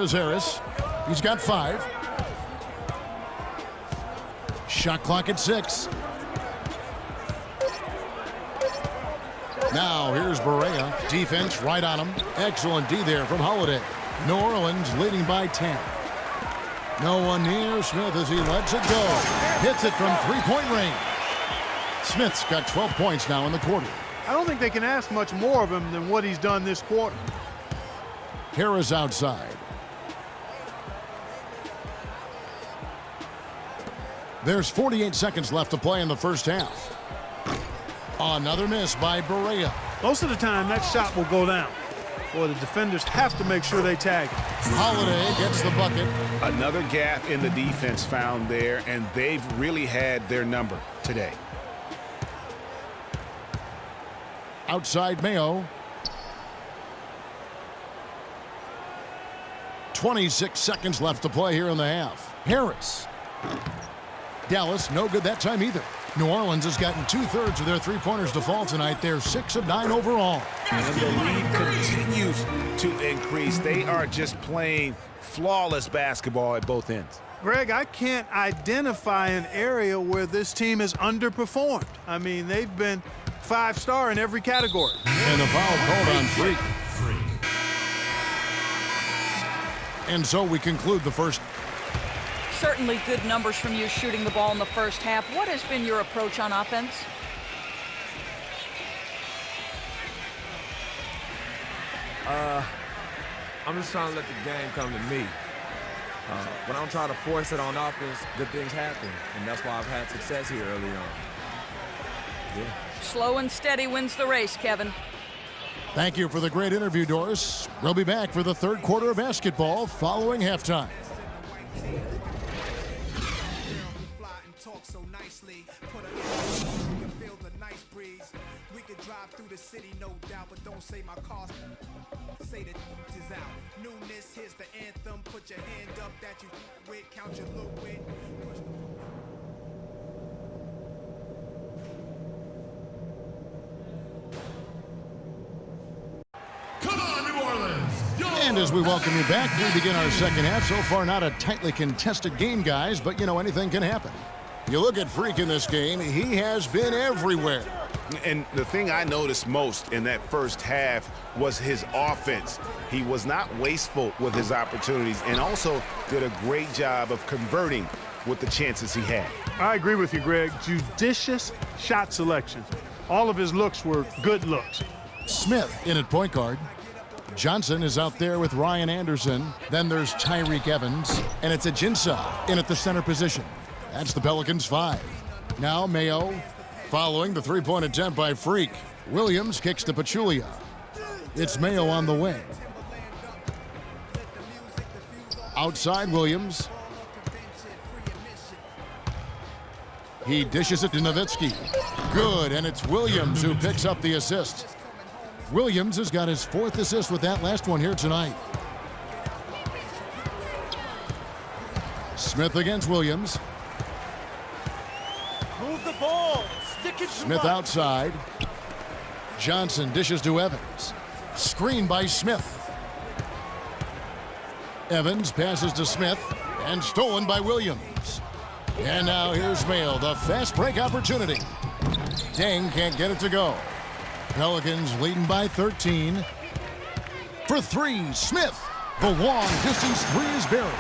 Here's Harris. He's got 5. Shot clock at 6. Now here's Barea. Defense right on him. Excellent D there from Holiday. New Orleans leading by 10. No one near Smith as he lets it go. Hits it from three-point range. Smith's got 12 points now in the quarter. I don't think they can ask much more of him than what he's done this quarter. Harris outside. There's 48 seconds left to play in the first half. Another miss by Barea. Most of the time, that shot will go down. Boy, the defenders have to make sure they tag it. Holiday gets the bucket. Another gap in the defense found there, and they've really had their number today. Outside Mayo. 26 seconds left to play here in the half. Harris. Dallas, no good that time either. New Orleans has gotten 2/3 of their three-pointers to fall tonight. They're 6 of 9 overall. And the lead continues to increase. They are just playing flawless basketball at both ends. Greg, I can't identify an area where this team has underperformed. I mean, they've been 5-star in every category. And the foul called on Freak. And so we conclude the first. Certainly good numbers from you shooting the ball in the first half. What has been your approach on offense? I'm just trying to let the game come to me. When I don't try to force it on offense, good things happen. And that's why I've had success here early on. Yeah. Slow and steady wins the race, Kevin. Thank you for the great interview, Doris. We'll be back for the third quarter of basketball following halftime. Drive through the city, no doubt, but don't say my car. Say the is out. Newness, here's the anthem. Put your hand up that you with, count your loot with. Come on, New Orleans! And as we welcome you back, we begin our second half. So far, not a tightly contested game, guys, but you know, anything can happen. You look at Freak in this game, he has been everywhere. And the thing I noticed most in that first half was his offense. He was not wasteful with his opportunities and also did a great job of converting with the chances he had. I agree with you, Greg. Judicious shot selection. All of his looks were good looks. Smith in at point guard. Johnson is out there with Ryan Anderson. Then there's Tyreke Evans. And it's Ajinça in at the center position. That's the Pelicans' 5. Now Mayo following the three-point attempt by Freak. Williams kicks to Pachulia. It's Mayo on the wing. Outside Williams. He dishes it to Nowitzki. Good, and it's Williams who picks up the assist. Williams has got his 4th assist with that last one here tonight. Smith against Williams. Move the ball. Stick it. Smith outside. Johnson dishes to Evans. Screen by Smith. Evans passes to Smith and stolen by Williams. And now here's Mayo, the fast break opportunity. Deng can't get it to go. Pelicans leading by 13. For 3, Smith. The long distance 3 is buried.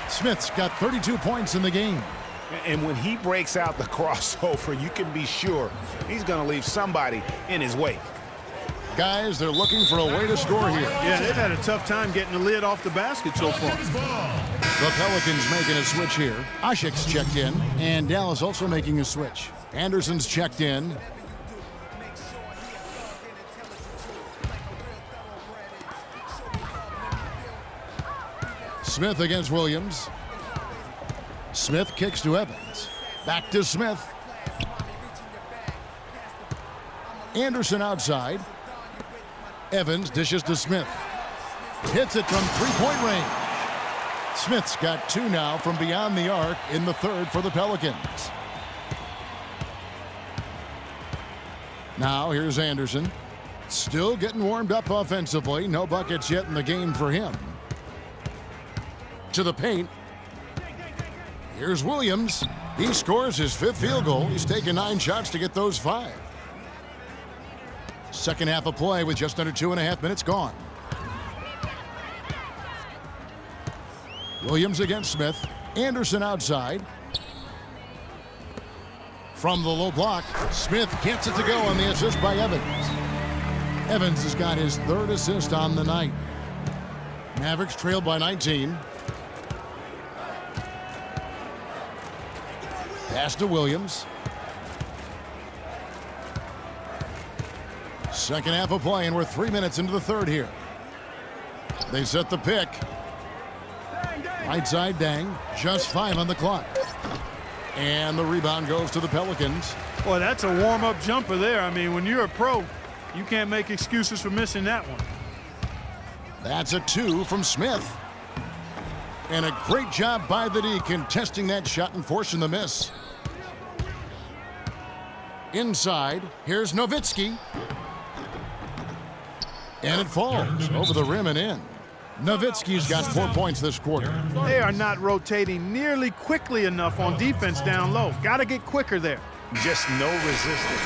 Smith's got 32 points in the game. And when he breaks out the crossover, you can be sure he's going to leave somebody in his wake. Guys, they're looking for a way to score here. Yeah, they've had a tough time getting the lid off the basket so far. The Pelicans making a switch here. Asik's checked in, and Dallas also making a switch. Anderson's checked in. Smith against Williams. Smith kicks to Evans. Back to Smith. Anderson outside. Evans dishes to Smith. Hits it from three-point range. Smith's got 2 now from beyond the arc in the third for the Pelicans. Now here's Anderson. Still getting warmed up offensively. No buckets yet in the game for him. To the paint. Here's Williams. He scores his 5th field goal. He's taken 9 shots to get those 5. Second half of play with just under 2.5 minutes gone. Williams against Smith. Anderson outside. From the low block, Smith gets it to go on the assist by Evans. Evans has got his 3rd assist on the night. Mavericks trailed by 19. Pass to Williams. Second half of play, and we're 3 minutes into the 3rd here. They set the pick. Right side, Dang. Just 5 on the clock. And the rebound goes to the Pelicans. Boy, that's a warm-up jumper there. I mean, when you're a pro, you can't make excuses for missing that one. That's a 2 from Smith. And a great job by the D contesting that shot and forcing the miss. Inside, here's Nowitzki. And it falls over the rim and in. Nowitzki's got 4 points this quarter. They are not rotating nearly quickly enough on defense down low. Got to get quicker there. Just no resistance.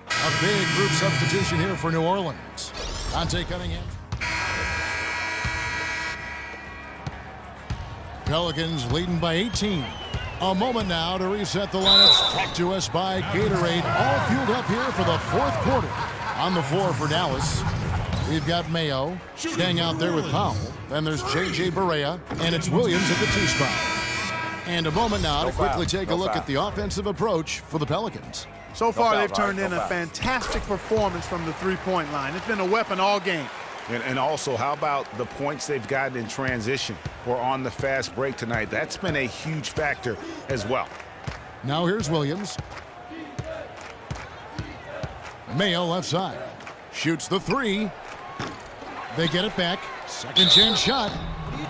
A big group substitution here for New Orleans. Dante Cunningham. Pelicans leading by 18. A moment now to reset the lineups. Brought to us by Gatorade. All fueled up here for the 4th quarter. On the floor for Dallas, we've got Mayo. Staying out there with Powell. Then there's J.J. Barea. And it's Williams at the 2 spot. And a moment now to quickly take a look at the offensive approach for the Pelicans. So far, they've turned in a fantastic performance from the three-point line. It's been a weapon all game. And also, how about the points they've gotten in transition or on the fast break tonight? That's been a huge factor as well. Now here's Williams. Mayo left side. Shoots the 3. They get it back. Second chance shot.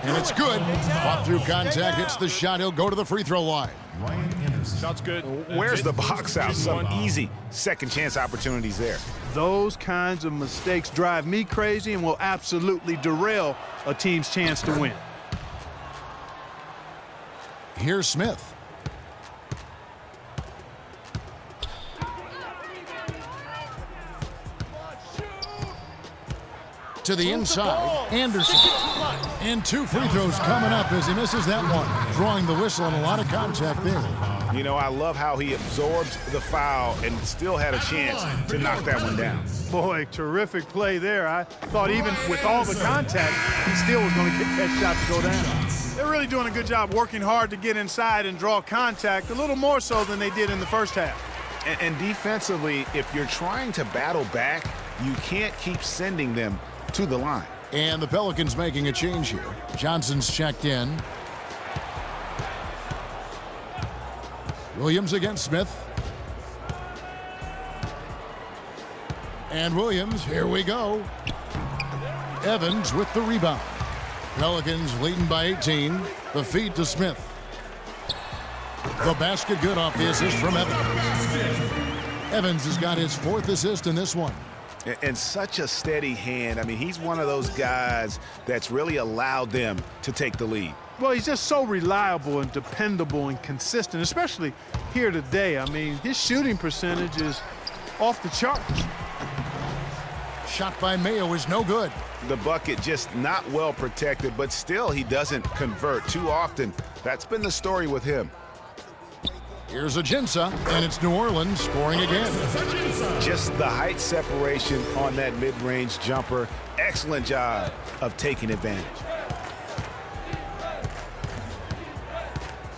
And it's good. Fought through contact. Hits the shot. He'll go to the free throw line. Shot's good. Where's the box out? Some easy second chance opportunities there. Those kinds of mistakes drive me crazy and will absolutely derail a team's chance to win. Here's Smith. To the inside, Anderson. And 2 free throws coming up as he misses that one. Drawing the whistle and a lot of contact there. You know, I love how he absorbs the foul and still had a chance to knock that one down. Boy, terrific play there. I thought even with all the contact, he still was going to get that shot to go down. They're really doing a good job working hard to get inside and draw contact, a little more so than they did in the first half. And defensively, if you're trying to battle back, you can't keep sending them to the line. And the Pelicans making a change here. Johnson's checked in. Williams against Smith. And Williams, here we go. Evans with the rebound. Pelicans leading by 18. The feed to Smith. The basket good off the assist from Evans. Evans has got his 4th assist in this one. And such a steady hand. I mean, he's one of those guys that's really allowed them to take the lead. Well, he's just so reliable and dependable and consistent, especially here today. I mean, his shooting percentage is off the charts. Shot by Mayo is no good. The bucket just not well protected, but still he doesn't convert too often. That's been the story with him. Here's Ajinça, and it's New Orleans scoring again. Just the height separation on that mid-range jumper. Excellent job of taking advantage.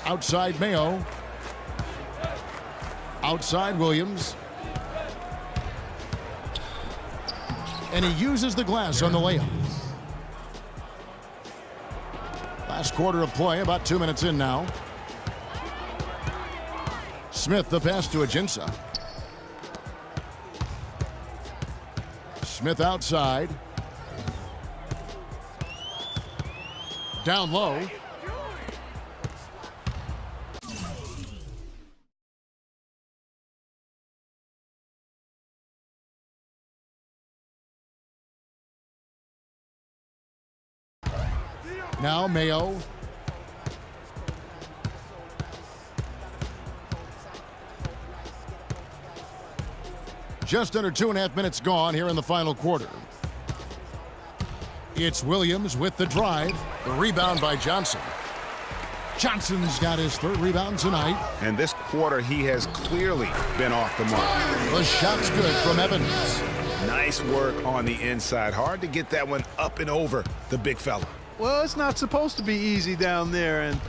Outside Mayo. Outside Williams. And he uses the glass on the layup. Last quarter of play, about 2 minutes in now. Smith, the pass to Ajinça. Smith outside. Down low. Now Mayo. Just under 2.5 minutes gone here in the final quarter. It's Williams with the drive. The rebound by Johnson. Johnson's got his third rebound tonight. And this quarter, he has clearly been off the mark. The shot's good from Evans. Nice work on the inside. Hard to get that one up and over the big fella. Well, it's not supposed to be easy down there, and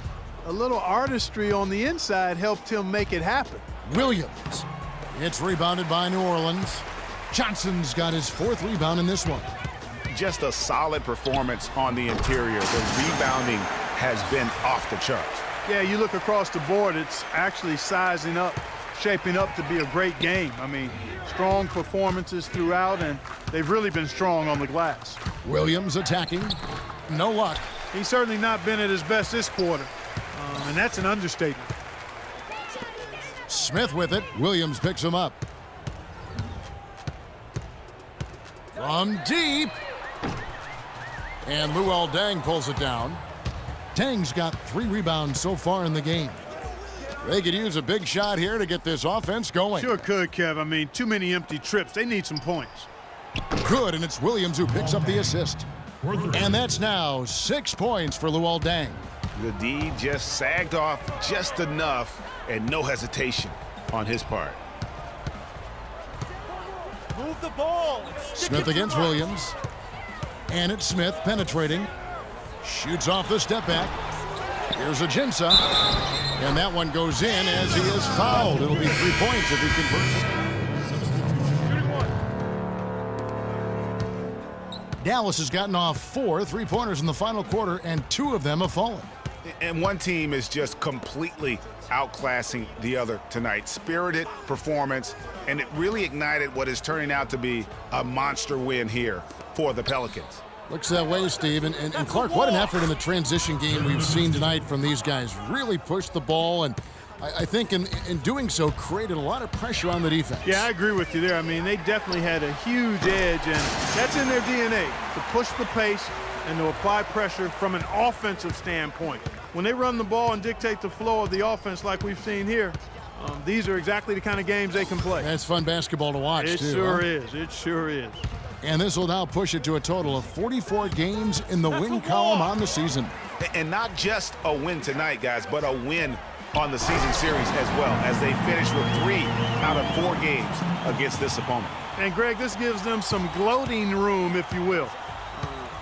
a little artistry on the inside helped him make it happen. Williams. It's rebounded by New Orleans. Johnson's got his fourth rebound in this one. Just a solid performance on the interior. The rebounding has been off the charts. Yeah, you look across the board, it's actually sizing up, shaping up to be a great game. I mean, strong performances throughout, and they've really been strong on the glass. Williams attacking. No luck. He's certainly not been at his best this quarter, and that's an understatement. Smith with it. Williams picks him up. From deep. And Luol Deng pulls it down. Deng's got 3 rebounds so far in the game. They could use a big shot here to get this offense going. Sure could, Kev. I mean, too many empty trips. They need some points. Good, and it's Williams who picks up the assist. And that's now 6 points for Luol Deng. The D just sagged off just enough, and no hesitation on his part. Move the ball. Smith against Williams. And it's Smith penetrating. Shoots off the step back. Here's Ajinça. And that one goes in as he is fouled. It'll be 3 points if he converts. Dallas has gotten off 4 3-pointers in the final quarter, and 2 of them have fallen. And one team is just completely outclassing the other tonight. Spirited performance, and it really ignited what is turning out to be a monster win here for the Pelicans. Looks that way, Steve. And Clark, what an effort in the transition game we've seen tonight from these guys. Really pushed the ball, and I think in doing so created a lot of pressure on the defense. Yeah, I agree with you there. I mean, they definitely had a huge edge, and that's in their DNA, to push the pace and to apply pressure from an offensive standpoint. When they run the ball and dictate the flow of the offense like we've seen here, these are exactly the kind of games they can play. That's fun basketball to watch, It too. sure is. It sure is. And this will now push it to a total of 44 games in the win column on the season. And not just a win tonight, guys, but a win on the season series as well, as they finish with 3 out of 4 games against this opponent. And, Greg, this gives them some gloating room, if you will.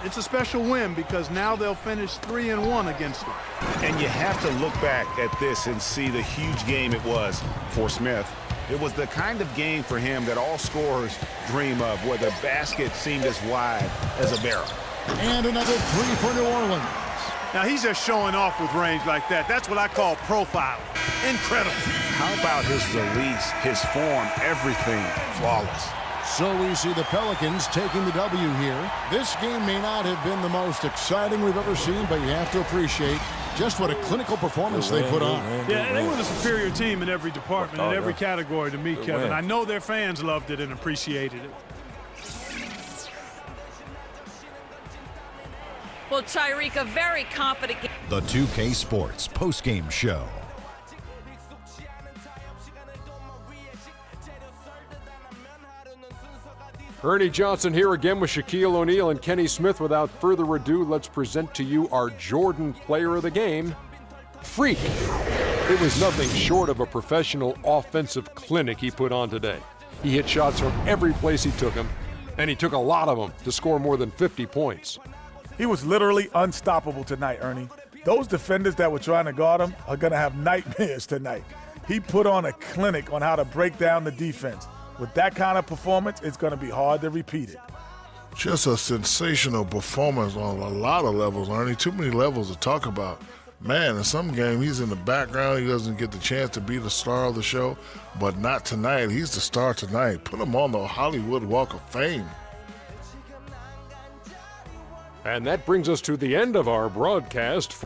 It's a special win because now they'll finish 3-1 against them. And you have to look back at this and see the huge game it was for Smith. It was the kind of game for him that all scorers dream of, where the basket seemed as wide as a barrel. And another 3 for New Orleans. Now, he's just showing off with range like that. That's what I call profile. Incredible. How about his release, his form, everything flawless? So we see the Pelicans taking the W here. This game may not have been the most exciting we've ever seen, but you have to appreciate just what a clinical performance they put on. Yeah, they were the superior team in every department, in every category to me, Kevin. I know their fans loved it and appreciated it. Well, Tyreek, a very confident game. The 2K Sports postgame show. Ernie Johnson here again with Shaquille O'Neal and Kenny Smith. Without further ado, let's present to you our Jordan Player of the Game, Freak. It was nothing short of a professional offensive clinic he put on today. He hit shots from every place he took them, and he took a lot of them to score more than 50 points. He was literally unstoppable tonight, Ernie. Those defenders that were trying to guard him are going to have nightmares tonight. He put on a clinic on how to break down the defense. With that kind of performance, it's going to be hard to repeat it. Just a sensational performance on a lot of levels, Ernie. Too many levels to talk about. Man, in some game, he's in the background. He doesn't get the chance to be the star of the show, but not tonight. He's the star tonight. Put him on the Hollywood Walk of Fame. And that brings us to the end of our broadcast.